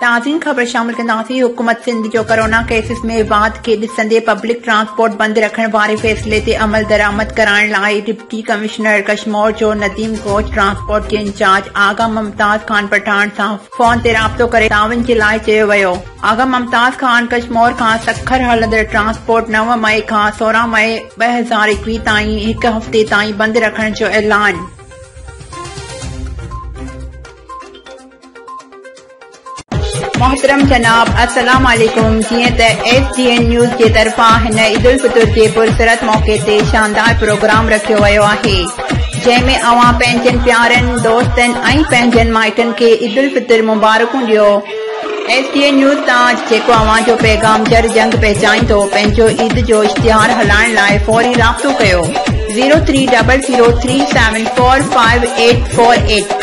नाज़रीन खबर शामिल कंदासीं। हुकूमत सिंध जो कोरोना केसिस में वाध खे ॾिसंदे पब्लिक ट्रांसपोर्ट बंद रखण वारे फैसले ते अमल दरामद कराइण लाइ डिप्टी कमिश्नर कश्मीर जो नदीम कोच ट्रांसपोर्ट के इंचार्ज आगा मुमताज खान पठान सां फोन ते राब्तो करे तावन जे लाइ चयो वियो। आगा मुमताज खान कश्मीर खां सखर हलंदड़ ट्रांसपोर्ट 9 मई खां 16 मई 2021 ताईं हिक हफ़्ते ताईं बंद रखण जो ऐलान। मोहतरम जनाब अस्सलाम वालेकुम। जीअं त SGN न्यूज़ जे तरफ़ां हिन ईद उल फितर जे पुरसरत मौके ते शानदार प्रोग्राम रखियो वियो आहे, जंहिंमें अवां पंहिंजनि प्यारनि दोस्तनि ऐं पंहिंजनि माइटनि खे ईद उल फितर मुबारकूं ॾियो। SGN न्यूज़ तां जेको अवां जो पैगाम जर जंग पहचाईंदो, पंहिंजो ईद जो इश्तिहार हलाइण लाइ फौरी राब्तो कयो 030037458848।